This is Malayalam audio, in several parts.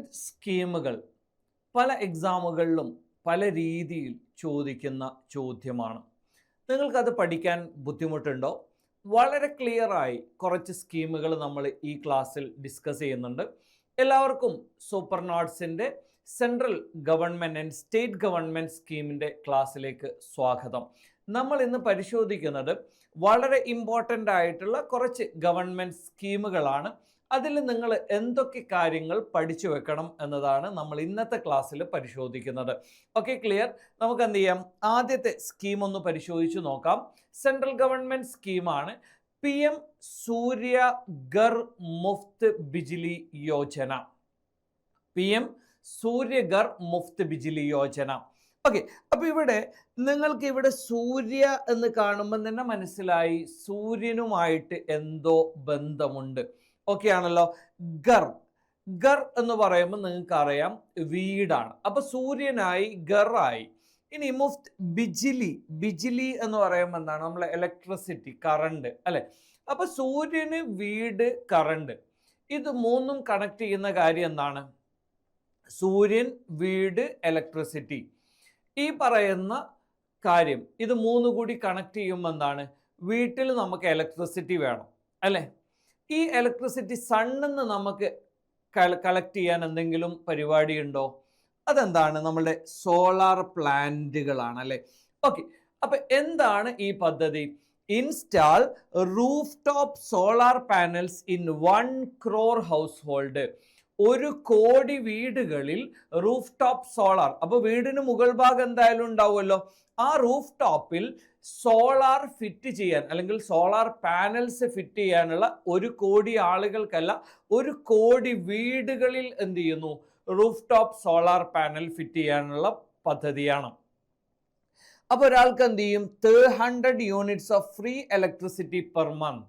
ഗവൺമെൻറ് സ്കീമുകൾ പല എക്സാമുകളിലും പല രീതിയിൽ ചോദിക്കുന്ന ചോദ്യമാണ്. നിങ്ങൾക്കത് പഠിക്കാൻ ബുദ്ധിമുട്ടുണ്ടോ? വളരെ ക്ലിയറായി കുറച്ച് സ്കീമുകൾ നമ്മൾ ഈ ക്ലാസ്സിൽ ഡിസ്കസ് ചെയ്യുന്നുണ്ട്. എല്ലാവർക്കും സൂപ്പർ നോട്ട്സിൻ്റെ central government and state government സ്കീമിൻ്റെ ക്ലാസ്സിലേക്ക് സ്വാഗതം. നമ്മൾ ഇന്ന് പരിശോധിക്കുന്നത് വളരെ ഇമ്പോർട്ടൻ്റ് ആയിട്ടുള്ള കുറച്ച് ഗവൺമെൻറ് സ്കീമുകളാണ്. അതിൽ നിങ്ങൾ എന്തൊക്കെ കാര്യങ്ങൾ പഠിച്ചു വെക്കണം എന്നതാണ് നമ്മൾ ഇന്നത്തെ ക്ലാസ്സിൽ പരിശോധിക്കുന്നത്. Okay, clear? നമുക്ക് എന്ത് ചെയ്യാം, ആദ്യത്തെ സ്കീം ഒന്ന് പരിശോധിച്ച് നോക്കാം. സെൻട്രൽ ഗവൺമെൻറ് സ്കീമാണ് PM സൂര്യ ഘർ മുഫ്ത് ബിജ്ലി യോജന. PM സൂര്യ ഘർ മുഫ്ത് ബിജ്ലി യോജന. ഓക്കെ, അപ്പോൾ ഇവിടെ നിങ്ങൾക്ക് ഇവിടെ സൂര്യ എന്ന് കാണുമ്പോൾ തന്നെ മനസ്സിലായി സൂര്യനുമായിട്ട് എന്തോ ബന്ധമുണ്ട്. ഓക്കെ ആണല്ലോ. ഘർ എന്ന് പറയുമ്പോൾ നിങ്ങൾക്ക് അറിയാം വീടാണ്. അപ്പൊ സൂര്യനായി ഘറായി. ഇനി മുഫ്ത് ബിജ്ലി എന്ന് പറയുമ്പോൾ എന്താണ്? നമ്മളെ ഇലക്ട്രിസിറ്റി, കറണ്ട് അല്ലെ. അപ്പൊ സൂര്യന്, വീട്, കറണ്ട്, ഇത് മൂന്നും കണക്ട് ചെയ്യുന്ന കാര്യം എന്താണ്? സൂര്യൻ, വീട്, ഇലക്ട്രിസിറ്റി. ഈ പറയുന്ന കാര്യം ഇത് മൂന്നും കൂടി കണക്ട് ചെയ്യുമ്പോൾ എന്താണ്? വീട്ടിൽ നമുക്ക് ഇലക്ട്രിസിറ്റി വേണം അല്ലേ? ഈ ഇലക്ട്രിസിറ്റി സണ്ണിൽ നിന്ന് നമുക്ക് കളക്ട് ചെയ്യാൻ എന്തെങ്കിലും പരിപാടി ഉണ്ടോ? അതെന്താണ്? നമ്മളുടെ സോളാർ പ്ലാന്റുകളാണ് അല്ലേ? ഓക്കെ, അപ്പൊ എന്താണ് ഈ പദ്ധതി? Install roof top solar panels in 1 crore house hold. 1 കോടി വീടുകളിൽ റൂഫ് ടോപ്പ് സോളാർ. അപ്പൊ വീടിന് മുകൾ ഭാഗം എന്തായാലും ഉണ്ടാവുമല്ലോ. ആ റൂഫ് ടോപ്പിൽ സോളാർ ഫിറ്റ് ചെയ്യാൻ അല്ലെങ്കിൽ സോളാർ പാനൽസ് ഫിറ്റ് ചെയ്യാനുള്ള 1 കോടി ആളുകൾക്കല്ല, 1 കോടി വീടുകളിൽ എന്ത് ചെയ്യുന്നു? Roof top solar panel fit ചെയ്യാനുള്ള പദ്ധതിയാണ്. അപ്പോൾ ഒരാൾക്ക് എന്ത് ചെയ്യും? 300 units of free electricity per month.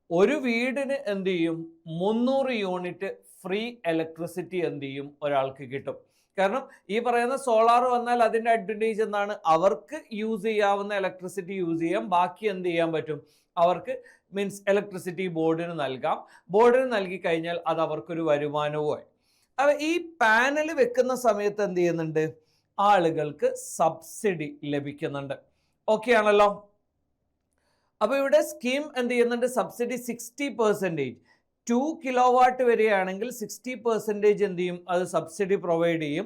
ഒരു വീടിന് എന്ത് ചെയ്യും? 300 യൂണിറ്റ് ഫ്രീ ഇലക്ട്രിസിറ്റി എന്ത് ചെയ്യും? ഒരാൾക്ക് കിട്ടും. കാരണം ഈ പറയുന്ന സോളാർ വന്നാൽ അതിൻ്റെ അഡ്വാൻറ്റേജ് എന്താണ്? അവർക്ക് യൂസ് ചെയ്യാവുന്ന ഇലക്ട്രിസിറ്റി യൂസ് ചെയ്യാം. ബാക്കി എന്ത് ചെയ്യാൻ പറ്റും? അവർക്ക് മീൻസ് ഇലക്ട്രിസിറ്റി ബോർഡിന് നൽകാം. ബോർഡിന് നൽകി കഴിഞ്ഞാൽ അത് അവർക്കൊരു വരുമാനവുമായി. അപ്പോൾ ഈ പാനൽ വെക്കുന്ന സമയത്ത് എന്ത് ചെയ്യുന്നുണ്ട്? ആളുകൾക്ക് സബ്സിഡി ലഭിക്കുന്നുണ്ട്. ഓക്കെ ആണല്ലോ. അപ്പോൾ ഇവിടെ സ്കീം എന്ത് ചെയ്യുന്നുണ്ട്? സബ്സിഡി 60%. 2 കിലോവാട്ട് വരെയാണെങ്കിൽ 60% എന്ത് ചെയ്യും? അത് സബ്സിഡി പ്രൊവൈഡ് ചെയ്യും.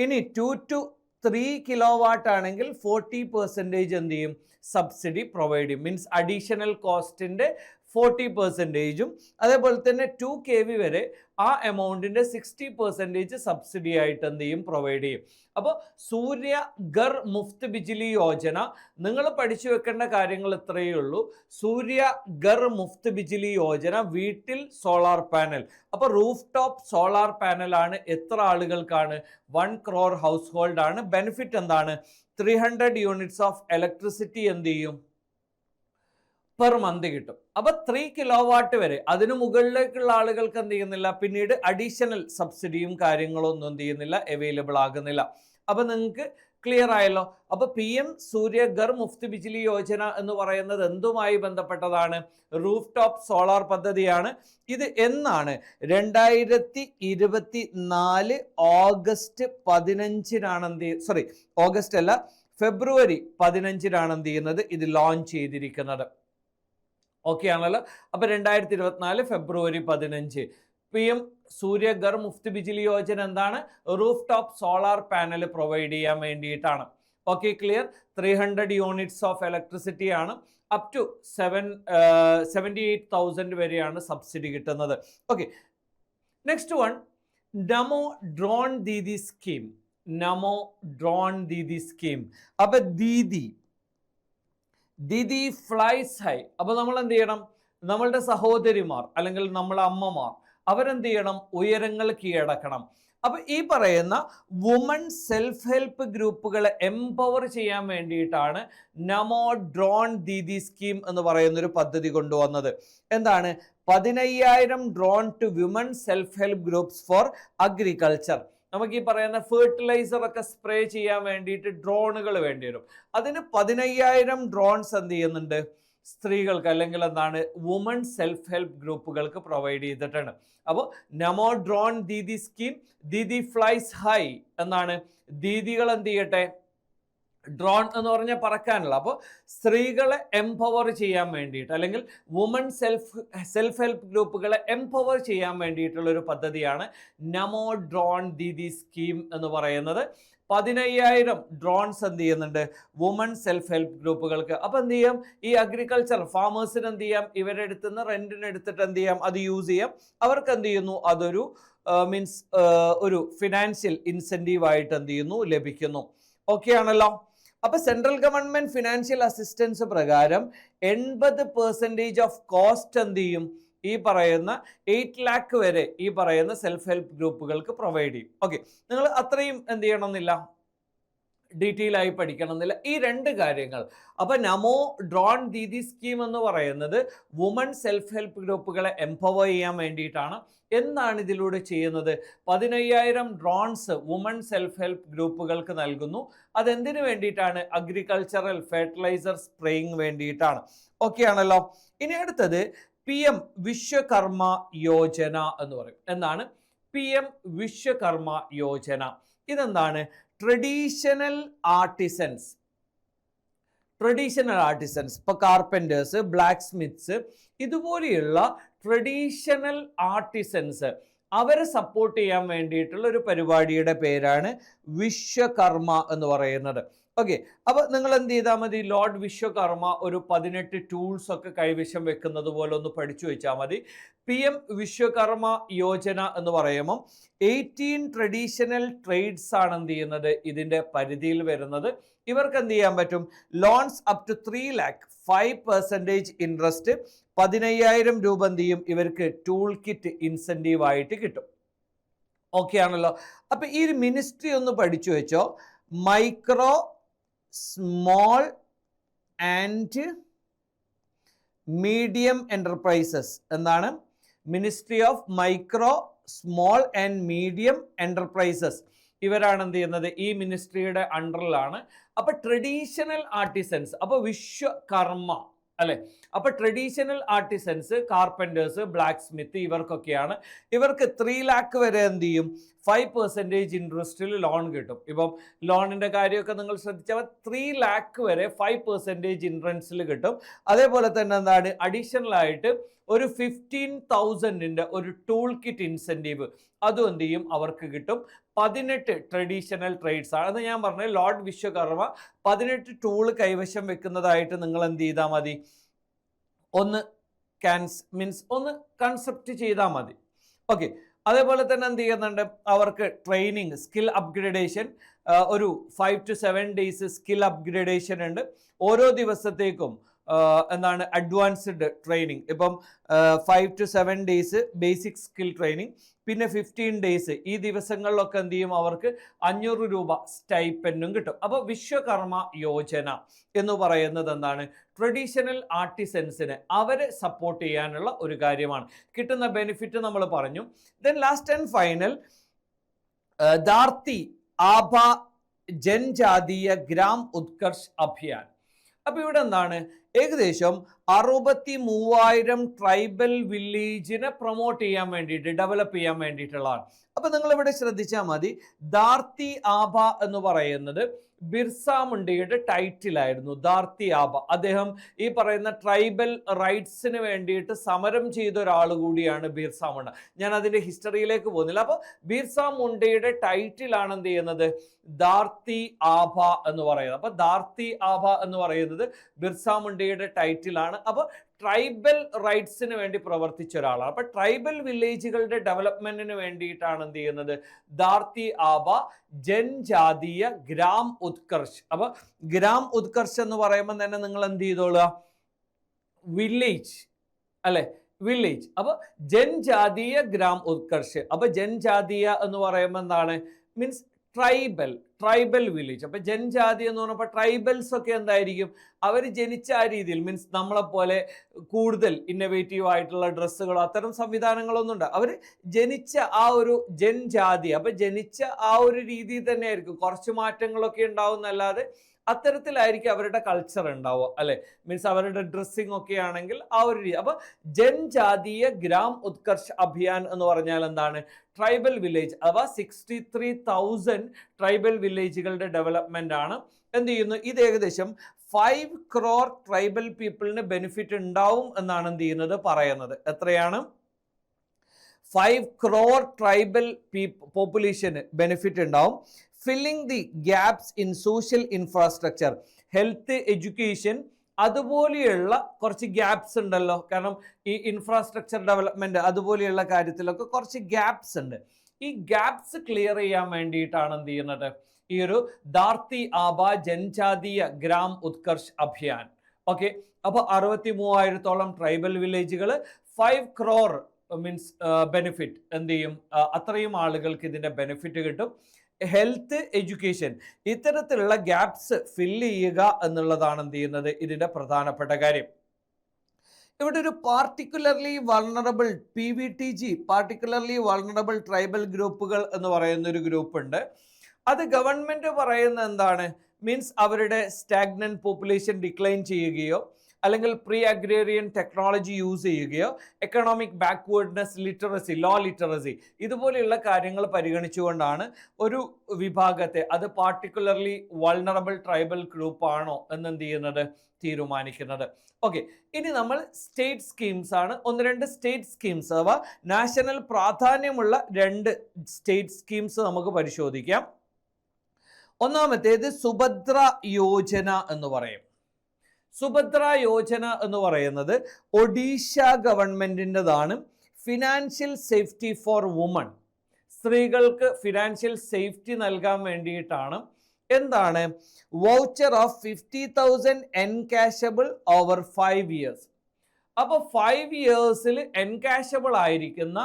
ഇനി 2 to 3 കിലോവാട്ട് ആണെങ്കിൽ 40% എന്ത് ചെയ്യും? സബ്സിഡി പ്രൊവൈഡ് ചെയ്യും. മീൻസ് അഡീഷണൽ കോസ്റ്റിൻ്റെ 40%ഉം അതേപോലെ തന്നെ 2 kV വരെ ആ എമൗണ്ടിൻ്റെ 60% സബ്സിഡി ആയിട്ട് എന്ത് ചെയ്യും? പ്രൊവൈഡ് ചെയ്യും. അപ്പോൾ സൂര്യ ഘർ മുഫ്ത് ബിജ്ലി യോജന നിങ്ങൾ പഠിച്ചു വെക്കേണ്ട കാര്യങ്ങൾ ഇത്രയേ ഉള്ളൂ. സൂര്യ ഘർ മുഫ്ത് ബിജ്ലി യോജന, വീട്ടിൽ സോളാർ പാനൽ. അപ്പോൾ റൂഫ് ടോപ്പ് സോളാർ പാനലാണ്. എത്ര ആളുകൾക്കാണ്? 1 crore ഹൗസ് ഹോൾഡ് ആണ്. ബെനിഫിറ്റ് എന്താണ്? 300 യൂണിറ്റ്സ് ഓഫ് ഇലക്ട്രിസിറ്റി എന്ത് ചെയ്യും? പെർ മന്ത് കിട്ടും. അപ്പൊ 3 കിലോവാട്ട് വരെ, അതിനു മുകളിലേക്കുള്ള ആളുകൾക്ക് എന്ത് ചെയ്യുന്നില്ല, പിന്നീട് അഡീഷണൽ സബ്സിഡിയും കാര്യങ്ങളും ഒന്നും എന്ത് ചെയ്യുന്നില്ല, അവൈലബിൾ ആകുന്നില്ല. അപ്പൊ നിങ്ങൾക്ക് ക്ലിയർ ആയല്ലോ. അപ്പൊ PM സൂര്യ ഘർ മുഫ്ത് ബിജ്ലി യോജന എന്ന് പറയുന്നത് എന്തുമായി ബന്ധപ്പെട്ടതാണ്? റൂഫ് ടോപ്പ് സോളാർ പദ്ധതിയാണ്. ഇത് എന്നാണ്? 2024 ഓഗസ്റ്റ് 15 ഓഗസ്റ്റ് അല്ല, ഫെബ്രുവരി 15 എന്ത് ചെയ്യുന്നത്? ഇത് ലോഞ്ച് ചെയ്തിരിക്കുന്നത്. ഓക്കെ ആണല്ലോ. അപ്പൊ 2024 ഫെബ്രുവരി 15 PM സൂര്യ ഘർ മുഫ്ത് ബിജ്ലി യോജന എന്താണ്? Roof top solar panel provide ചെയ്യാൻ വേണ്ടിയിട്ടാണ്. Okay, clear? 300 units of electricity ആണ്. അപ് ടു 78,000 വരെയാണ് സബ്സിഡി കിട്ടുന്നത്. ഓക്കെ, നെക്സ്റ്റ് വൺ, നമോ ഡ്രോൺ ദീദി സ്കീം. നമോ ഡ്രോൺ ദീദി സ്കീം. അപ്പൊ ദീദി ഫ്ലൈസ് ഹൈ. അപ്പോൾ നമ്മൾ എന്ത് ചെയ്യണം? നമ്മളുടെ സഹോദരിമാർ അല്ലെങ്കിൽ നമ്മളെ അമ്മമാർ അവരെന്ത് ചെയ്യണം? ഉയരങ്ങൾ കീഴടക്കണം. അപ്പോൾ ഈ പറയുന്ന വുമൺ സെൽഫ് ഹെൽപ്പ് ഗ്രൂപ്പുകളെ എംപവർ ചെയ്യാൻ വേണ്ടിയിട്ടാണ് നമോ ഡ്രോൺ ദീദി സ്കീം എന്ന് പറയുന്നൊരു പദ്ധതി കൊണ്ടുവന്നത്. എന്താണ്? 15,000 drone to women self help groups for agriculture. നമുക്ക് ഈ പറയുന്ന ഫെർട്ടിലൈസർ ഒക്കെ സ്പ്രേ ചെയ്യാൻ വേണ്ടിയിട്ട് ഡ്രോണുകൾ വേണ്ടി വരും. അതിന് 15,000 ഡ്രോൺസ് എന്ത് ചെയ്യുന്നുണ്ട്? സ്ത്രീകൾക്ക് അല്ലെങ്കിൽ എന്താണ് വുമൺ സെൽഫ് ഹെൽപ്പ് ഗ്രൂപ്പുകൾക്ക് പ്രൊവൈഡ് ചെയ്തിട്ടുണ്ട്. അപ്പോൾ Namo drone Didi scheme, Didi flies high എന്നാണ്. ദീദികൾ എന്ത് ചെയ്യട്ടെ, ഡ്രോൺ എന്ന് പറഞ്ഞാൽ പറക്കാനുള്ള. അപ്പോൾ സ്ത്രീകളെ എംപവർ ചെയ്യാൻ വേണ്ടിയിട്ട് അല്ലെങ്കിൽ വുമൺ സെൽഫ് ഹെൽപ്പ് ഗ്രൂപ്പുകളെ എംപവർ ചെയ്യാൻ വേണ്ടിയിട്ടുള്ള ഒരു പദ്ധതിയാണ് നമോ ഡ്രോൺ ദീദി സ്കീം എന്ന് പറയുന്നത്. 15,000 ഡ്രോൺസ് എന്ത് ചെയ്യുന്നുണ്ട് വുമൺ സെൽഫ് ഹെൽപ്പ് ഗ്രൂപ്പുകൾക്ക്. അപ്പോൾ എന്ത് ചെയ്യാം, ഈ അഗ്രികൾച്ചർ ഫാമേഴ്സിന് എന്ത് ചെയ്യാം, ഇവരുടെ അടുത്ത് നിന്ന് റെന്റിന് എടുത്തിട്ട് എന്ത് ചെയ്യാം, അത് യൂസ് ചെയ്യാം. അവർക്ക് എന്ത് ചെയ്യുന്നു, അതൊരു മീൻസ് ഒരു ഫിനാൻഷ്യൽ ഇൻസെൻറ്റീവ് ആയിട്ട് എന്ത് ചെയ്യുന്നു, ലഭിക്കുന്നു. ഓക്കെ ആണല്ലോ. അപ്പോൾ സെൻട്രൽ ഗവൺമെന്റ് ഫിനാൻഷ്യൽ അസിസ്റ്റൻസ് പ്രകാരം 80% ഓഫ് കോസ്റ്റ് എന്ത് ചെയ്യും, ഈ പറയുന്ന 8 lakh വരെ ഈ പറയുന്ന സെൽഫ് ഹെൽപ്പ് ഗ്രൂപ്പുകൾക്ക് പ്രൊവൈഡ് ചെയ്യും. ഓക്കെ, നിങ്ങൾ അത്രയും എന്ത് ചെയ്യണമെന്നില്ല, ഡീറ്റെയിൽ ആയി പഠിക്കണമെന്നില്ല ഈ 2 കാര്യങ്ങൾ. അപ്പൊ നമോ ഡ്രോൺ ദീദി സ്കീം എന്ന് പറയുന്നത് വുമൺ സെൽഫ് ഹെൽപ്പ് ഗ്രൂപ്പുകളെ എംപവർ ചെയ്യാൻ വേണ്ടിയിട്ടാണ്. എന്താണ് ഇതിലൂടെ ചെയ്യുന്നത്, 15,000 ഡ്രോൺസ് വുമൺ സെൽഫ് ഹെൽപ്പ് ഗ്രൂപ്പുകൾക്ക് നൽകുന്നു. അതെന്തിനു വേണ്ടിയിട്ടാണ്, അഗ്രികൾച്ചറൽ ഫെർട്ടിലൈസർ സ്പ്രേയിങ് വേണ്ടിയിട്ടാണ്. ഓക്കെ ആണല്ലോ. ഇനി അടുത്തത് PM വിശ്വകർമ്മ യോജന എന്ന് പറയും. എന്താണ് PM വിശ്വകർമ്മ യോജന? ഇതെന്താണ്, ട്രഡീഷണൽ ആർട്ടിസൻസ് ഇപ്പോൾ കാർപ്പൻറ്റേഴ്സ്, ബ്ലാക്ക് സ്മിത്ത്സ്, ഇതുപോലെയുള്ള ട്രഡീഷണൽ ആർട്ടിസൻസ് അവരെ സപ്പോർട്ട് ചെയ്യാൻ വേണ്ടിയിട്ടുള്ള ഒരു പരിപാടിയുടെ പേരാണ് വിശ്വകർമ്മ എന്ന് പറയുന്നത്. ഓക്കെ, അപ്പോൾ നിങ്ങൾ എന്ത് ചെയ്താൽ മതി, ലോർഡ് വിശ്വകർമ്മ ഒരു 18 ടൂൾസ് ഒക്കെ കൈവശം വെക്കുന്നത് പോലെ ഒന്ന് പഠിച്ചു വെച്ചാൽ മതി. PM വിശ്വകർമ്മ യോജന എന്ന് പറയുമ്പം 18 ട്രഡീഷണൽ ട്രേഡ്സ് ആണ് എന്ത് ചെയ്യുന്നത്, ഇതിൻ്റെ പരിധിയിൽ വരുന്നത്. ഇവർക്ക് എന്ത് ചെയ്യാൻ പറ്റും, loans up to 3 lakh 5% interest, 15,000 രൂപ എന്ത് ചെയ്യും, ഇവർക്ക് ടൂൾ കിറ്റ് ഇൻസെൻറ്റീവ് ആയിട്ട് കിട്ടും. ഓക്കെ ആണല്ലോ. അപ്പം ഈ ഒരു മിനിസ്ട്രി ഒന്ന് പഠിച്ചു വെച്ചോ, micro small and medium enterprises എന്നാണ്. Ministry of micro small and medium enterprises, ഇവരാണ് എന്ത് ചെയ്യുന്നത്, ഈ മിനിസ്ട്രിയുടെ അണ്ടറിലാണ്. അപ്പോൾ ട്രഡീഷണൽ ആർട്ടിസൻസ്, അപ്പോൾ വിശ്വകർമ്മ അല്ലെ, അപ്പോൾ traditional artisans, carpenters, blacksmith, ഇവർക്കൊക്കെയാണ്. ഇവർക്ക് 3 lakh വരെ എന്ത് ചെയ്യും, 5% ഇൻട്രസ്റ്റിൽ ലോൺ കിട്ടും. ഇപ്പം ലോണിൻ്റെ കാര്യമൊക്കെ നിങ്ങൾ ശ്രദ്ധിച്ചാൽ 3 lakh വരെ 5% ഇൻട്രസ്റ്റിൽ കിട്ടും. അതേപോലെ തന്നെ എന്താണ്, അഡീഷണൽ ആയിട്ട് ഒരു 15,000 ഒരു ടൂൾ കിറ്റ് ഇൻസെൻറ്റീവ് അതും എന്ത് ചെയ്യും, അവർക്ക് കിട്ടും. 18 ട്രഡീഷണൽ ട്രേഡ്സ് ആണ്. അത് ഞാൻ പറഞ്ഞത് ലോർഡ് വിശ്വകർമ്മ 18 ടൂള് കൈവശം വെക്കുന്നതായിട്ട് നിങ്ങൾ എന്ത് ചെയ്താൽ മതി, ഒന്ന് ഒന്ന് കൺസെപ്റ്റ് ചെയ്താൽ മതി. ഓക്കെ, അതേപോലെ തന്നെ എന്ത് ചെയ്യുന്നുണ്ട്, അവർക്ക് ട്രെയിനിങ്, സ്കിൽ അപ്ഗ്രഡേഷൻ, ഒരു 5 to 7 days സ്കിൽ അപ്ഗ്രഡേഷൻ ഉണ്ട്. ഓരോ ദിവസത്തേക്കും എന്താണ് അഡ്വാൻസ്ഡ് ട്രെയിനിങ്. ഇപ്പം 5 to 7 days basic skill training, പിന്നെ 15 days ഈ ദിവസങ്ങളിലൊക്കെ എന്ത് ചെയ്യും, അവർക്ക് 500 രൂപ സ്റ്റൈപ്പൻഡും കിട്ടും. അപ്പോൾ വിശ്വകർമ്മ യോജന എന്ന് പറയുന്നത് എന്താണ്, ട്രഡീഷണൽ ആർട്ടിസൻസിനെ അവരെ സപ്പോർട്ട് ചെയ്യാനുള്ള ഒരു കാര്യമാണ്. കിട്ടുന്ന ബെനിഫിറ്റ് നമ്മൾ പറഞ്ഞു. Then last and final Dharti Aaba Janjatiya Gram Utkarsh Abhiyan. അപ്പോൾ ഇവിടെ എന്താണ്, ഏകദേശം 63,000 ട്രൈബൽ വില്ലേജിനെ പ്രൊമോട്ട് ചെയ്യാൻ വേണ്ടിയിട്ട്, ഡെവലപ്പ് ചെയ്യാൻ വേണ്ടിയിട്ടുള്ളതാണ്. അപ്പോൾ നിങ്ങളിവിടെ ശ്രദ്ധിച്ചാൽ മതി, ധാർത്തി ആഭ എന്ന് പറയുന്നത് ബിർസ മുണ്ടയുടെ ടൈറ്റിലായിരുന്നു. ധാർത്തി ആഭ, അദ്ദേഹം ഈ പറയുന്ന ട്രൈബൽ റൈറ്റ്സിന് വേണ്ടിയിട്ട് സമരം ചെയ്ത ഒരാൾ കൂടിയാണ് ബിർസ മുണ്ട. ഞാൻ അതിൻ്റെ ഹിസ്റ്ററിയിലേക്ക് പോകുന്നില്ല. അപ്പോൾ ബിർസ മുണ്ടയുടെ ടൈറ്റിലാണ് എന്ത് ചെയ്യുന്നത്, ധാർത്തി ആഭ എന്ന് പറയുന്നത്. അപ്പോൾ ധാർത്തി ആഭ എന്ന് പറയുന്നത് ബിർസ മുണ്ടയുടെ ടൈറ്റിലാണ്. അപ്പോൾ ട്രൈബൽ റൈറ്റ്സിന് വേണ്ടി പ്രവർത്തിച്ച ഒരാളാണ്. അപ്പോൾ ട്രൈബൽ വില്ലേജുകളുടെ ഡെവലപ്മെന്റിന് വേണ്ടിയിട്ടാണ് എന്ത് ചെയ്യുന്നത്, ധാർത്തി ആഭ ജൻജാതീയ ഗ്രാം ഉത്കർഷ്. അപ്പോൾ ഗ്രാം ഉത്കർഷ് എന്ന് പറയുമ്പോൾ തന്നെ നിങ്ങൾ എന്ത് ചെയ്തോളുക, വില്ലേജ് അല്ലെ, വില്ലേജ്. അപ്പോൾ ജൻജാതീയ ഗ്രാം ഉത്കർഷ്. അപ്പോൾ ജൻജാതീയ എന്ന് പറയുമ്പോൾ എന്താണ്, മീൻസ് ട്രൈബൽ വില്ലേജ്. അപ്പോൾ ജൻജാതി എന്ന് പറഞ്ഞപ്പോൾ ട്രൈബൽസ് ഒക്കെ എന്തായിരിക്കും, അവർ ജനിച്ച ആ രീതിയിൽ, മീൻസ് നമ്മളെപ്പോലെ കൂടുതൽ ഇന്നോവേറ്റീവ് ആയിട്ടുള്ള ഡ്രസ്സുകളോ അത്തരം സംവിധാനങ്ങളൊന്നും ഉണ്ട്. അവർ ജനിച്ച ആ ഒരു ജൻജാതി, അപ്പോൾ ജനിച്ച ആ ഒരു രീതിയിൽ തന്നെ ആയിരിക്കും. കുറച്ച് മാറ്റങ്ങളൊക്കെ ഉണ്ടാവുന്നല്ലാതെ അത്തരത്തിലായിരിക്കും അവരുടെ കൾച്ചർ ഉണ്ടാവുക അല്ലെ. മീൻസ് അവരുടെ ഡ്രസ്സിംഗ് ഒക്കെ ആണെങ്കിൽ ആ ഒരു രീതി. അപ്പൊ ജൻജാതീയ ഗ്രാം ഉത്കർഷ് അഭിയാൻ എന്ന് പറഞ്ഞാൽ എന്താണ്? ട്രൈബൽ വില്ലേജ് അഥവാ 63,000 ട്രൈബൽ വില്ലേജുകളുടെ ഡെവലപ്മെന്റ് ആണ്. എന്ത് ചെയ്യുന്നു? ഇത് ഏകദേശം 5 crore ട്രൈബൽ പീപ്പിളിന് ബെനിഫിറ്റ് ഉണ്ടാവും എന്നാണ് എന്ത് ചെയ്യുന്നത് പറയുന്നത്. എത്രയാണ്? 5 crore ട്രൈബൽ പോപ്പുലേഷന് ബെനിഫിറ്റ് ഉണ്ടാവും. Filling the gaps in social infrastructure, health, education, അതുപോലെയുള്ള കുറച്ച് ഗ്യാപ്സ് ഉണ്ടല്ലോ. കാരണം ഈ ഇൻഫ്രാസ്ട്രക്ചർ ഡെവലപ്മെന്റ് അതുപോലെയുള്ള കാര്യത്തിലൊക്കെ കുറച്ച് ഗ്യാപ്സ് ഉണ്ട്. ഈ ഗ്യാപ്സ് ക്ലിയർ ചെയ്യാൻ വേണ്ടിയിട്ടാണ് എന്ത് ചെയ്യുന്നത്? ഈ ഒരു ധാർത്തി ആബ ജൻജാതീയ ഗ്രാം ഉത്കർഷ് അഭിയാൻ. ഓക്കെ, അപ്പോൾ 63,000-ഓളം ട്രൈബൽ വില്ലേജുകൾ, 5 crore മീൻസ് ബെനിഫിറ്റ് എന്ത് ചെയ്യും? അത്രയും ആളുകൾക്ക് ഇതിന്റെ ബെനിഫിറ്റ് കിട്ടും. ഹെൽത്ത്, എഡ്യൂക്കേഷൻ, ഇത്തരത്തിലുള്ള ഗ്യാപ്സ് ഫില്ല് ചെയ്യുക എന്നുള്ളതാണ് എന്ത് ചെയ്യുന്നത്? ഇതിന്റെ പ്രധാനപ്പെട്ട കാര്യം. ഇവിടെ ഒരു പാർട്ടിക്കുലർലി വൾണറബിൾ PVTG, പാർട്ടിക്കുലർലി വൾണറബിൾ ട്രൈബൽ ഗ്രൂപ്പുകൾ എന്ന് പറയുന്ന ഒരു ഗ്രൂപ്പ് ഉണ്ട്. അത് ഗവൺമെന്റ് പറയുന്ന എന്താണ്? മീൻസ് അവരുടെ സ്റ്റാഗ്നന്റ് പോപ്പുലേഷൻ ഡിക്ലൈൻ ചെയ്യുകയോ അല്ലെങ്കിൽ പ്രീ അഗ്രേറിയൻ ടെക്നോളജി യൂസ് ചെയ്യുകയോ economic backwardness, literacy, low literacy, ഇതുപോലെയുള്ള കാര്യങ്ങൾ പരിഗണിച്ചുകൊണ്ടാണ് ഒരു വിഭാഗത്തെ അത് പാർട്ടിക്കുലർലി വൾണറബിൾ ട്രൈബൽ ഗ്രൂപ്പ് ആണോ എന്നെന്ത് ചെയ്യുന്നത്? തീരുമാനിക്കുന്നത്. ഓക്കെ, ഇനി നമ്മൾ സ്റ്റേറ്റ് സ്കീംസ് ആണ്. 1-2 സ്റ്റേറ്റ് സ്കീംസ് അഥവാ നാഷണൽ പ്രാധാന്യമുള്ള 2 സ്റ്റേറ്റ് സ്കീംസ് നമുക്ക് പരിശോധിക്കാം. ഒന്നാമത്തേത് സുഭദ്ര യോജന എന്ന് പറയും. സുഭദ്ര യോജന എന്ന് പറയുന്നത് ഒഡീഷ ഗവൺമെന്റിൻ്റെതാണ്. ഫിനാൻഷ്യൽ സേഫ്റ്റി ഫോർ വുമൺ, സ്ത്രീകൾക്ക് ഫിനാൻഷ്യൽ സേഫ്റ്റി നൽകാൻ വേണ്ടിയിട്ടാണ്. എന്താണ്? Voucher of 50,000 encashable over 5 years. അപ്പോൾ 5 yearsൽ എൻകാഷബിൾ ആയിരിക്കുന്ന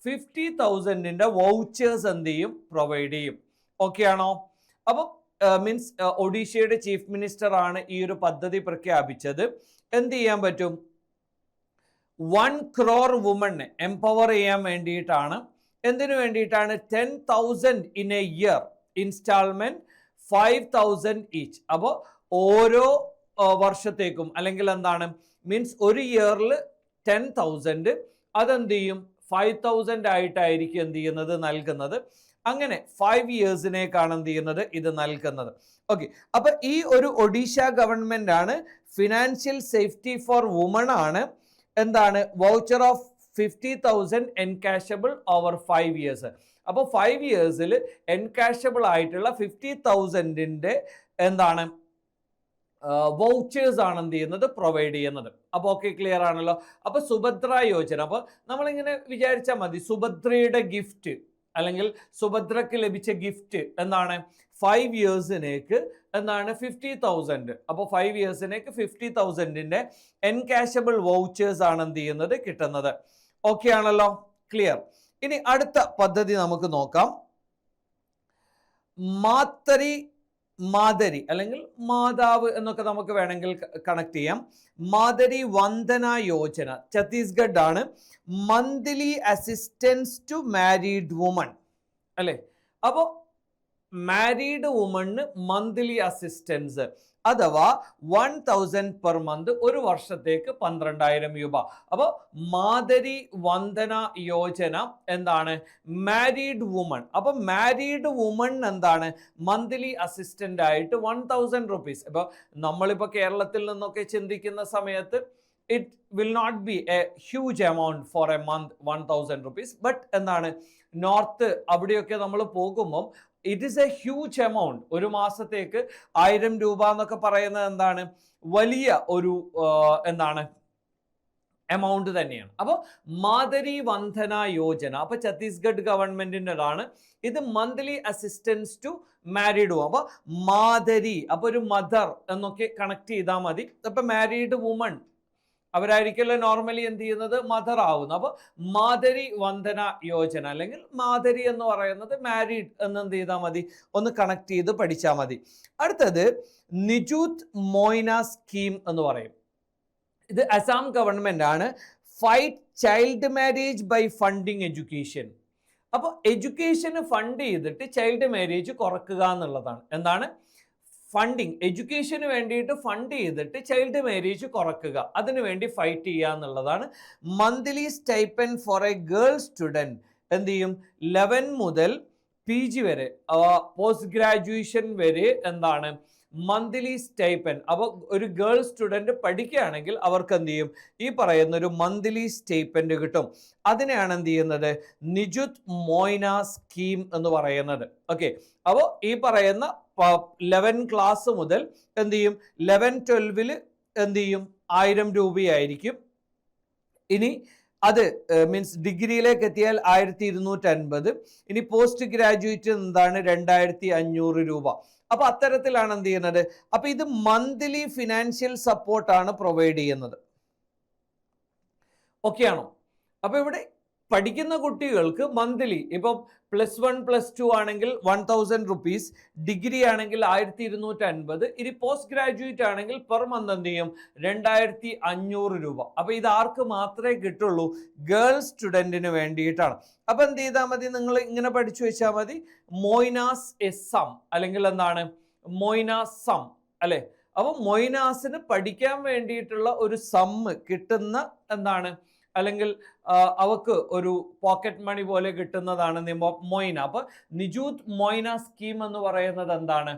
50,000-ന്റെ വൗച്ചേഴ്സ് എന്ത് ചെയ്യും? പ്രൊവൈഡ് ചെയ്യും. ഓക്കെ ആണോ? അപ്പോൾ മീൻസ് ഒഡീഷയുടെ ചീഫ് മിനിസ്റ്റർ ആണ് ഈ ഒരു പദ്ധതി പ്രഖ്യാപിച്ചത്. എന്ത് ചെയ്യാൻ പറ്റും? 1 crore വുമണിനെ എംപവർ ചെയ്യാൻ വേണ്ടിയിട്ടാണ്. എന്തിനു വേണ്ടിയിട്ടാണ്? 10,000 in a year, instalment 5,000 each. അപ്പോൾ ഓരോ വർഷത്തേക്കും അല്ലെങ്കിൽ എന്താണ്? മീൻസ് ഒരു ഇയറിൽ 10,000, അതെന്ത് ചെയ്യും? 5,000 ആയിട്ടായിരിക്കും എന്ത് ചെയ്യുന്നത്? നൽകുന്നത്. അങ്ങനെ 5 yearsനേക്കാണ് എന്ത് ചെയ്യുന്നത്? ഇത് നൽകുന്നത്. ഓക്കെ, അപ്പൊ ഈ ഒരു ഒഡീഷ ഗവൺമെന്റ് ആണ് ഫിനാൻഷ്യൽ സേഫ്റ്റി ഫോർ വുമൺ ആണ്. എന്താണ്? Voucher of 50,000 encashable over 5 years. അപ്പോൾ 5 yearsൽ എൻകാഷബിൾ ആയിട്ടുള്ള 50,000-ന്റെ എന്താണ്? വൗച്ചേഴ്സ് ആണ് എന്ത് ചെയ്യുന്നത്? പ്രൊവൈഡ് ചെയ്യുന്നത്. അപ്പോൾ ഓക്കെ, ക്ലിയർ ആണല്ലോ. അപ്പൊ സുഭദ്ര യോജന, അപ്പോൾ നമ്മളിങ്ങനെ വിചാരിച്ചാൽ മതി, സുഭദ്രയുടെ ഗിഫ്റ്റ് അല്ലെങ്കിൽ സുഭദ്രക്ക് ലഭിച്ച ഗിഫ്റ്റ് എന്താണ്? 5 yearsനേക്ക് എന്താണ്? 50,000. അപ്പോൾ 5 yearsനേക്ക് 50,000-ന്റെ എൻകാഷബിൾ വൗച്ചേഴ്സ് ആണ് എന്ത് ചെയ്യുന്നത്? കിട്ടുന്നത്. ഓക്കെ ആണല്ലോ, ക്ലിയർ. ഇനി അടുത്ത പദ്ധതി നമുക്ക് നോക്കാം. മാതരി അല്ലെങ്കിൽ മാതാവ് എന്നൊക്കെ നമുക്ക് വേണമെങ്കിൽ കണക്ട് ചെയ്യാം. മാതരി വന്ദന യോജന, ഛത്തീസ്ഗഡ് ആണ്. Monthly assistance to married woman അല്ലെ. അപ്പോൾ മാരീഡ് വുമണിന് മന്ത്ലി അസിസ്റ്റൻസ് അഥവാ 1,000 പെർ മന്ത്, ഒരു വർഷത്തേക്ക് 12,000 രൂപ. അപ്പോൾ മാതരി വന്ദന യോജന എന്താണ്? Married woman. അപ്പൊ മാരീഡ് വുമൺ എന്താണ്? മന്ത്ലി അസിസ്റ്റന്റ് ആയിട്ട് 1,000 rupees. ഇപ്പോൾ നമ്മളിപ്പോൾ കേരളത്തിൽ നിന്നൊക്കെ ചിന്തിക്കുന്ന സമയത്ത് it will not be a huge amount for a month, 1,000 rupees. But എന്താണ്? നോർത്ത് അവിടെയൊക്കെ നമ്മൾ പോകുമ്പോൾ it is A huge amount. ഒരു മാസത്തേക്ക് 1,000 രൂപ എന്നൊക്കെ പറയുന്നത് എന്താണ്? വലിയ ഒരു എന്താണ്? എമൗണ്ട് തന്നെയാണ്. അപ്പോൾ മാതരി വന്ദന യോജന, അപ്പോൾ ഛത്തീസ്ഗഡ് ഗവൺമെന്റിൻ്റെതാണ്. ഇത് monthly assistance to married woman. അപ്പോൾ മാതരി, അപ്പോൾ ഒരു മദർ എന്നൊക്കെ കണക്ട് ചെയ്താൽ മതി. അപ്പോൾ മാരീഡ് വുമൺ അവരായിരിക്കല്ലോ നോർമലി എന്ത് ചെയ്യുന്നത്? മദർ ആവുന്നു. അപ്പോൾ മാതരി വന്ദന യോജന അല്ലെങ്കിൽ മാതരി എന്ന് പറയുന്നത് മാരീഡ് എന്ന് എന്ത് ചെയ്താൽ മതി? ഒന്ന് കണക്ട് ചെയ്ത് പഠിച്ചാൽ മതി. അടുത്തത് നിജൂത് മോയ്ന സ്കീം എന്ന് പറയും. ഇത് അസം ഗവൺമെന്റ് ആണ്. Fight child marriage by funding education. അപ്പോൾ എഡ്യൂക്കേഷന് ഫണ്ട് ചെയ്തിട്ട് ചൈൽഡ് മാരേജ് കുറക്കുക എന്നുള്ളതാണ്. എന്താണ്? ഫണ്ടിങ്, എഡ്യൂക്കേഷന് വേണ്ടിയിട്ട് ഫണ്ട് ചെയ്തിട്ട് ചൈൽഡ് മാരേജ് കുറക്കുക, അതിനുവേണ്ടി ഫൈറ്റ് ചെയ്യുക എന്നുള്ളതാണ്. Monthly stipend for a girl student എന്ത് ചെയ്യും, 11 മുതൽ PG വരെ, പോസ്റ്റ് ഗ്രാജുവേഷൻ വരെ എന്താണ് മന്ത്ലി സ്റ്റൈപ്പൻ. അപ്പോൾ ഒരു ഗേൾ സ്റ്റുഡൻറ് പഠിക്കുകയാണെങ്കിൽ അവർക്ക് എന്ത് ചെയ്യും, ഈ പറയുന്ന ഒരു മന്ത്ലി സ്റ്റൈപ്പൻഡ് കിട്ടും. അതിനെയാണ് എന്ത് ചെയ്യുന്നത്, നിജുത് മോയ്ന സ്കീം എന്ന് പറയുന്നത്. ഓക്കെ, അപ്പോൾ ഈ പറയുന്ന 11 ക്ലാസ് മുതൽ എന്ത് ചെയ്യും, 11-12 എന്ത് ചെയ്യും, 1000 രൂപയായിരിക്കും. ഇനി അത് മീൻസ് ഡിഗ്രിയിലേക്ക് എത്തിയാൽ 1250. ഇനി പോസ്റ്റ് ഗ്രാജുവേറ്റ് എന്താണ് 2500 രൂപ. അപ്പൊ അത്തരത്തിലാണ് എന്ത് ചെയ്യുന്നത്. അപ്പൊ ഇത് മന്ത്ലി ഫിനാൻഷ്യൽ സപ്പോർട്ടാണ് പ്രൊവൈഡ് ചെയ്യുന്നത്. ഓക്കെ ആണോ? അപ്പൊ ഇവിടെ പഠിക്കുന്ന കുട്ടികൾക്ക് മന്ത്ലി ഇപ്പം +1 +2 ആണെങ്കിൽ 1000 റുപ്പീസ്, ഡിഗ്രി ആണെങ്കിൽ 1250, ഇനി പോസ്റ്റ് ഗ്രാജുവേറ്റ് ആണെങ്കിൽ പെർ മന്ത് എന്ത് ചെയ്യും 2500 രൂപ. അപ്പൊ ഇത് ആർക്ക് മാത്രമേ കിട്ടുള്ളൂ, ഗേൾ സ്റ്റുഡൻറ്റിന് വേണ്ടിയിട്ടാണ്. അപ്പൊ എന്ത് ചെയ്താൽ മതി, നിങ്ങൾ ഇങ്ങനെ പഠിച്ചു വെച്ചാൽ മതി, മൊയ്നാസ് എ സം, അല്ലെങ്കിൽ എന്താണ് മൊയ്നാസ് സം അല്ലെ. അപ്പൊ മൊയ്നാസിന് പഠിക്കാൻ വേണ്ടിയിട്ടുള്ള ഒരു സമ്മ് കിട്ടുന്ന എന്താണ്, അല്ലെങ്കിൽ അവക്ക് ഒരു പോക്കറ്റ് മണി പോലെ കിട്ടുന്നതാണ് മൊയ്ന. അപ്പൊ നിജൂത് മൊയ്ന സ്കീം എന്ന് പറയുന്നത് എന്താണ്,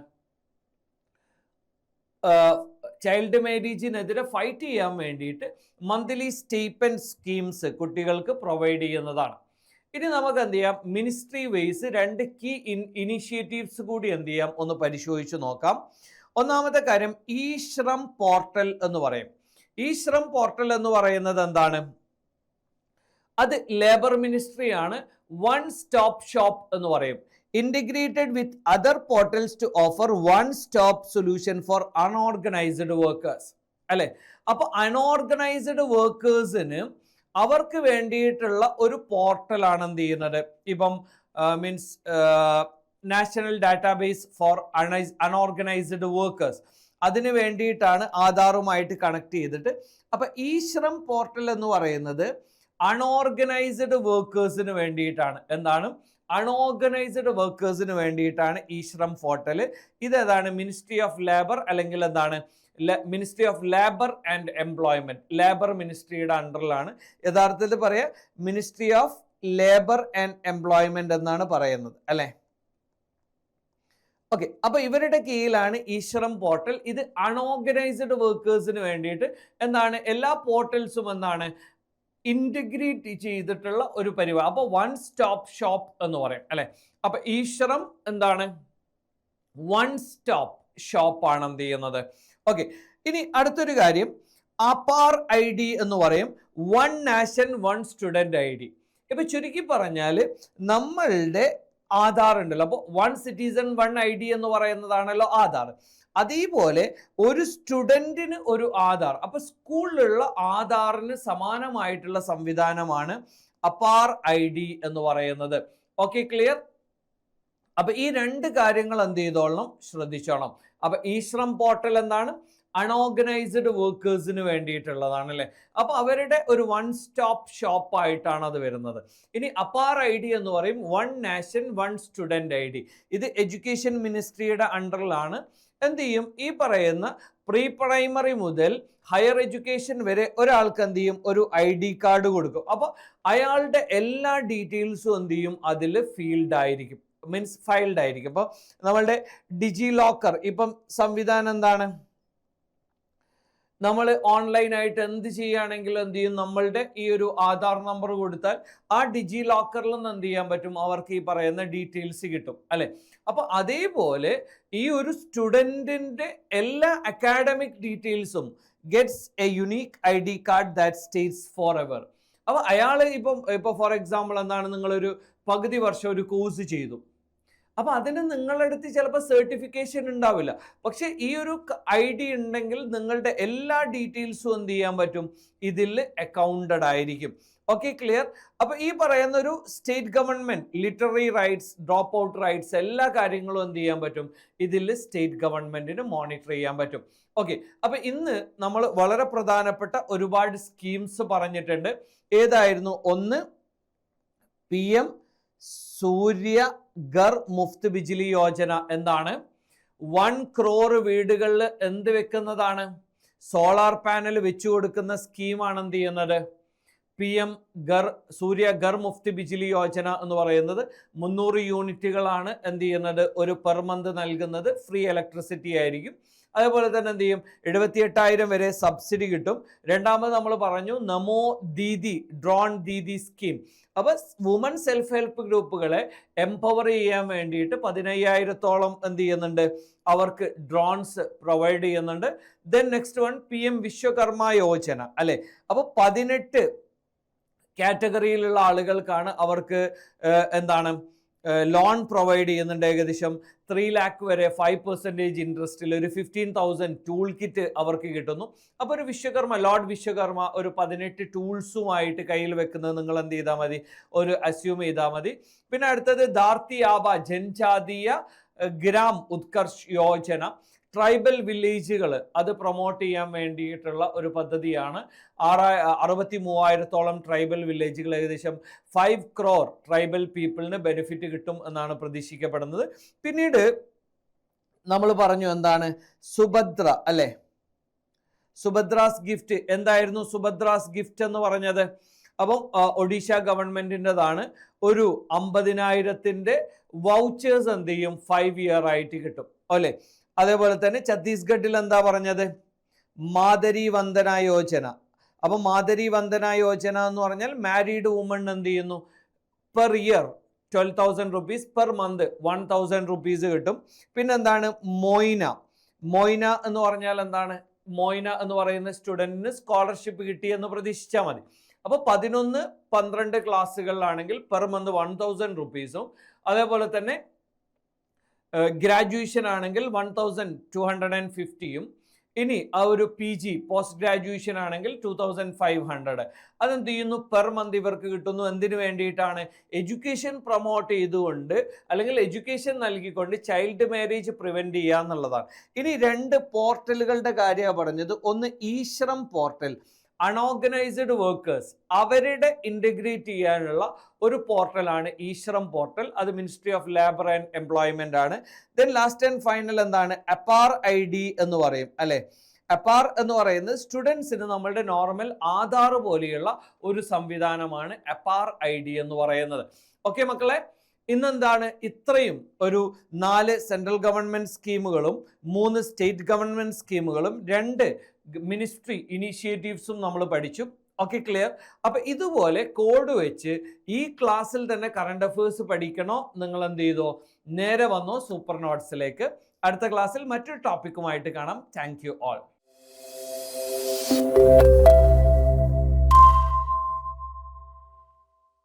ചൈൽഡ് മാരേജിനെതിരെ ഫൈറ്റ് ചെയ്യാൻ വേണ്ടിയിട്ട് മന്ത്ലി സ്റ്റൈപ്പൻ സ്കീംസ് കുട്ടികൾക്ക് പ്രൊവൈഡ് ചെയ്യുന്നതാണ്. ഇനി നമുക്ക് എന്ത് ചെയ്യാം, മിനിസ്ട്രി വൈസ് 2 കീ ഇനിഷ്യേറ്റീവ്സ് കൂടി എന്ത് ചെയ്യാം, ഒന്ന് പരിശോധിച്ച് നോക്കാം. ഒന്നാമത്തെ കാര്യം ഇ ശ്രം പോർട്ടൽ എന്ന് പറയും. ഇ ശ്രം പോർട്ടൽ എന്ന് പറയുന്നത് എന്താണ്, അത് ലേബർ മിനിസ്ട്രി ആണ്. 1 സ്റ്റോപ്പ് ഷോപ്പ് എന്ന് പറയും. Integrated with other portals to offer 1 stop solution for unorganised workers അല്ലെ. അപ്പൊ അൺഓർഗനൈസ്ഡ് വർക്കേഴ്സിന് അവർക്ക് വേണ്ടിയിട്ടുള്ള ഒരു പോർട്ടലാണ് എന്ത് ചെയ്യുന്നത്, ഇപ്പം means national database four unorganised workers, അതിന് വേണ്ടിയിട്ടാണ് ആധാറുമായിട്ട് കണക്ട് ചെയ്തിട്ട്. അപ്പൊ ഈ ശ്രം പോർട്ടൽ എന്ന് പറയുന്നത് അൺഓർഗനൈസ്ഡ് വർക്കേഴ്സിന് വേണ്ടിയിട്ടാണ്. എന്താണ്, അൺഓർഗനൈസ്ഡ് വർക്കേഴ്സിന് വേണ്ടിയിട്ടാണ് ഈ ശ്രം പോർട്ടൽ. ഇതേതാണ്, മിനിസ്ട്രി ഓഫ് ലേബർ, അല്ലെങ്കിൽ എന്താണ് ministry of labour and employment, labour മിനിസ്ട്രിയുടെ അണ്ടറിലാണ്. യഥാർത്ഥത്തിൽ പറയാം ministry of labour and employment എന്നാണ് പറയുന്നത് അല്ലെ. ഓക്കെ, അപ്പൊ ഇവരുടെ കീഴിലാണ് ഈ ശ്രം പോർട്ടൽ. ഇത് അൺഓർഗനൈസ്ഡ് വർക്കേഴ്സിന് വേണ്ടിയിട്ട് എന്താണ്, എല്ലാ പോർട്ടൽസും എന്താണ് ഇന്റഗ്രേറ്റ് ചെയ്തിട്ടുള്ള ഒരു പരിപാടി. അപ്പൊ 1 സ്റ്റോപ്പ് ഷോപ്പ് എന്ന് പറയും അല്ലെ. അപ്പൊ ഈ ശ്രം എന്താണ് 1 സ്റ്റോപ്പ് ഷോപ്പ് ആണ് എന്ത് ചെയ്യുന്നത്. ഓക്കെ, ഇനി അടുത്തൊരു കാര്യം അപാർ ID എന്ന് പറയും, 1 നാഷൻ 1 സ്റ്റുഡന്റ് ID. ഇപ്പൊ ചുരുക്കി പറഞ്ഞാൽ നമ്മളുടെ ആധാർ ഉണ്ടല്ലോ, അപ്പോൾ 1 സിറ്റിസൺ 1 ID എന്ന് പറയുന്നതാണല്ലോ ആധാർ. അതേപോലെ ഒരു സ്റ്റുഡൻറ്റിന് ഒരു ആധാർ. അപ്പൊ സ്കൂളിലുള്ള ആധാറിന് സമാനമായിട്ടുള്ള സംവിധാനമാണ് അപാർ ID എന്ന് പറയുന്നത്. Okay, clear? അപ്പൊ ഈ 2 കാര്യങ്ങൾ എന്ത് ചെയ്തോളണം, ശ്രദ്ധിച്ചോണം. അപ്പൊ ഈ ശ്രം പോർട്ടൽ എന്താണ്, അൺഓർഗനൈസ്ഡ് വർക്കേഴ്സിന് വേണ്ടിയിട്ടുള്ളതാണ് അല്ലെ. അപ്പൊ അവരുടെ ഒരു 1 സ്റ്റോപ്പ് ഷോപ്പ് ആയിട്ടാണ് അത് വരുന്നത്. ഇനി അപാർ ID എന്ന് പറയും 1 നാഷൻ 1 സ്റ്റുഡന്റ് ID. ഇത് എഡ്യൂക്കേഷൻ മിനിസ്ട്രിയുടെ അണ്ടറിലാണ്. എന്ത് ചെയ്യും, ഈ പറയുന്ന പ്രീ പ്രൈമറി മുതൽ ഹയർ എഡ്യൂക്കേഷൻ വരെ ഒരാൾക്ക് എന്ത് ചെയ്യും, ഒരു ID കാർഡ് കൊടുക്കും. അപ്പോൾ അയാളുടെ എല്ലാ ഡീറ്റെയിൽസും എന്ത് ചെയ്യും, അതിൽ ഫീൽഡ് ആയിരിക്കും, മീൻസ് ഫൈൽഡ് ആയിരിക്കും. അപ്പോൾ നമ്മളുടെ ഡിജി ലോക്കർ ഇപ്പം സംവിധാനം എന്താണ്, നമ്മൾ ഓൺലൈനായിട്ട് എന്ത് ചെയ്യുകയാണെങ്കിലും എന്ത് ചെയ്യും, നമ്മളുടെ ഈ ഒരു ആധാർ നമ്പർ കൊടുത്താൽ ആ ഡിജി ലോക്കറിൽ നിന്ന് എന്ത് ചെയ്യാൻ പറ്റും, അവർക്ക് ഈ പറയുന്ന ഡീറ്റെയിൽസ് കിട്ടും അല്ലെ. അപ്പൊ അതേപോലെ ഈ ഒരു സ്റ്റുഡൻറ്റിന്റെ എല്ലാ അക്കാഡമിക് ഡീറ്റെയിൽസും gets a unique ID card that stays for ever. അപ്പൊ അയാൾ ഇപ്പൊ ഫോർ എക്സാമ്പിൾ എന്താണ്, നിങ്ങളൊരു പകുതി വർഷം ഒരു കോഴ്സ് ചെയ്തു, അപ്പൊ അതിന് നിങ്ങളുടെ അടുത്ത് ചിലപ്പോൾ സർട്ടിഫിക്കേഷൻ ഉണ്ടാവില്ല, പക്ഷെ ഈ ഒരു ID ഉണ്ടെങ്കിൽ നിങ്ങളുടെ എല്ലാ ഡീറ്റെയിൽസും എന്ത് ചെയ്യാൻ പറ്റും, ഇതിൽ അക്കൗണ്ടഡ് ആയിരിക്കും. Okay, clear? അപ്പൊ ഈ പറയുന്ന ഒരു state government literary rights, drop out rights, എല്ലാ കാര്യങ്ങളും എന്ത് ചെയ്യാൻ പറ്റും, ഇതിൽ സ്റ്റേറ്റ് ഗവൺമെന്റിന് മോണിറ്റർ ചെയ്യാൻ പറ്റും. ഓക്കെ, അപ്പൊ ഇന്ന് നമ്മൾ വളരെ പ്രധാനപ്പെട്ട ഒരുപാട് സ്കീംസ് പറഞ്ഞിട്ടുണ്ട്. ഏതായിരുന്നു? ഒന്ന് PM സൂര്യ ഘർ മുഫ്ത് ബിജ്ലി യോജന എന്താണ്, 1 crore വീടുകളിൽ എന്ത് വെക്കുന്നതാണ്? സോളാർ പാനൽ വെച്ചു കൊടുക്കുന്ന സ്കീമാണ് എന്ത് ചെയ്യുന്നത്? PM സൂര്യ ഘർ മുഫ്തി ബിജിലി യോജന എന്ന് പറയുന്നത് 300 യൂണിറ്റുകളാണ് എന്ത് ചെയ്യുന്നത്? ഒരു പെർ മന്ത് നൽകുന്നത്. ഫ്രീ ഇലക്ട്രിസിറ്റി ആയിരിക്കും. അതേപോലെ തന്നെ എന്ത് ചെയ്യും? 78,000 വരെ സബ്സിഡി കിട്ടും. രണ്ടാമത് നമ്മൾ പറഞ്ഞു നമോ ദീദി, ഡ്രോൺ ദീദി സ്കീം. അപ്പോൾ വുമൺ സെൽഫ് ഹെൽപ്പ് ഗ്രൂപ്പുകളെ എംപവർ ചെയ്യാൻ വേണ്ടിയിട്ട് 15,000-ഓളം എന്ത് ചെയ്യുന്നുണ്ട്? അവർക്ക് ഡ്രോൺസ് പ്രൊവൈഡ് ചെയ്യുന്നുണ്ട്. Then next one PM Vishwakarma Yojana അല്ലേ. അപ്പോൾ 18 കാറ്റഗറിയിലുള്ള ആളുകൾക്കാണ് അവർക്ക് എന്താണ് ലോൺ പ്രൊവൈഡ് ചെയ്യുന്നുണ്ട്. ഏകദേശം 3 lakh വരെ 5% ഇൻട്രസ്റ്റിൽ ഒരു 15,000 ടൂൾ കിറ്റ് അവർക്ക് കിട്ടുന്നു. അപ്പോൾ ഒരു ലോർഡ് വിശ്വകർമ്മ ഒരു 18 ടൂൾസുമായിട്ട് കയ്യിൽ വെക്കുന്നത് നിങ്ങൾ എന്ത് ചെയ്താൽ മതി? ഒരു അസ്യൂം ചെയ്താൽ മതി. പിന്നെ അടുത്തത് ധാർത്തി ആബ ജൻജാതീയ ഗ്രാം ഉത്കർഷ് യോജന. ട്രൈബൽ വില്ലേജുകൾ അത് പ്രൊമോട്ട് ചെയ്യാൻ വേണ്ടിയിട്ടുള്ള ഒരു പദ്ധതിയാണ്. 63,000-ഓളം ട്രൈബൽ വില്ലേജുകൾ, ഏകദേശം 5 crore ട്രൈബൽ പീപ്പിളിന് ബെനിഫിറ്റ് കിട്ടും എന്നാണ് പ്രതീക്ഷിക്കപ്പെടുന്നത്. പിന്നീട് നമ്മൾ പറഞ്ഞു എന്താണ്? സുഭദ്ര അല്ലേ, സുഭദ്രാസ് ഗിഫ്റ്റ്. എന്തായിരുന്നു സുഭദ്രാസ് ഗിഫ്റ്റ് എന്ന് പറഞ്ഞത്? അപ്പം ഒഡീഷ ഗവൺമെന്റിൻ്റെതാണ്. ഒരു 50,000-ന്റെ വൗച്ചേഴ്സ് എന്ത് ചെയ്യും? 5 year ആയിട്ട് കിട്ടും അല്ലേ. അതേപോലെ തന്നെ ഛത്തീസ്ഗഡിൽ എന്താ പറഞ്ഞത്? മാതരി വന്ദന യോജന. അപ്പം മാതരി വന്ദന യോജന എന്ന് പറഞ്ഞാൽ മാരീഡ് വുമൺ എന്ത് ചെയ്യുന്നു? Per year 12,000 rupees, per month 1,000 rupees കിട്ടും. പിന്നെന്താണ്? മോയിന എന്ന് പറഞ്ഞാൽ എന്താണ്? മോയിന എന്ന് പറയുന്ന സ്റ്റുഡൻറ്റിന് സ്കോളർഷിപ്പ് കിട്ടി എന്ന് പ്രതീക്ഷിച്ചാൽ മതി. അപ്പോൾ 11-12 ക്ലാസ്സുകളിലാണെങ്കിൽ പെർ മന്ത് 1,000 rupees-ഉം, അതേപോലെ തന്നെ ഗ്രാജുവേഷൻ ആണെങ്കിൽ 1,250-ഉം, ഇനി ആ ഒരു PG പോസ്റ്റ് ഗ്രാജുവേഷൻ ആണെങ്കിൽ 2,500. അതെന്ത് ചെയ്യുന്നു? പെർ മന്ത് ഇവർക്ക് കിട്ടുന്നു. എന്തിനു വേണ്ടിയിട്ടാണ്? എഡ്യൂക്കേഷൻ പ്രൊമോട്ട് ചെയ്തുകൊണ്ട് അല്ലെങ്കിൽ എഡ്യൂക്കേഷൻ നൽകിക്കൊണ്ട് ചൈൽഡ് മാരേജ് പ്രിവെൻറ്റ് ചെയ്യുക എന്നുള്ളതാണ്. ഇനി 2 പോർട്ടലുകളുടെ കാര്യമാണ് പറഞ്ഞത്. ഒന്ന് ഈശ്രം പോർട്ടൽ, അൺഓർഗനൈസ്ഡ് വർക്കേഴ്സ് അവരുടെ ഇൻ്റഗ്രേറ്റ് ചെയ്യാനുള്ള ഒരു പോർട്ടലാണ് ഈശ്രം പോർട്ടൽ. അത് ministry of labour and employment ആണ്. ദെൻ ലാസ്റ്റ് ആൻഡ് ഫൈനൽ എന്താണ്? അപ്പാർ ID എന്ന് പറയും അല്ലെ. അപ്പാർ എന്ന് പറയുന്നത് സ്റ്റുഡൻസിന് നമ്മളുടെ നോർമൽ ആധാർ പോലെയുള്ള ഒരു സംവിധാനമാണ് അപ്പാർ ID എന്ന് പറയുന്നത്. ഓക്കെ മക്കളെ, ഇന്നെന്താണ് ഇത്രയും ഒരു 4 സെൻട്രൽ ഗവൺമെന്റ് സ്കീമുകളും 3 സ്റ്റേറ്റ് ഗവൺമെന്റ് സ്കീമുകളും 2 മിനിസ്ട്രി ഇനീഷ്യേറ്റീവ്സും നമ്മൾ പഠിച്ചു. Okay, clear? അപ്പം ഇതുപോലെ കോഡ് വെച്ച് ഈ ക്ലാസ്സിൽ തന്നെ കറണ്ട് അഫയേഴ്സ് പഠിക്കണോ? നിങ്ങൾ എന്ത് ചെയ്തോ? നേരെ വന്നോ സൂപ്പർ നോട്ട്സിലേക്ക്. അടുത്ത ക്ലാസ്സിൽ മറ്റൊരു ടോപ്പിക്കുമായിട്ട് കാണാം. Thank you all.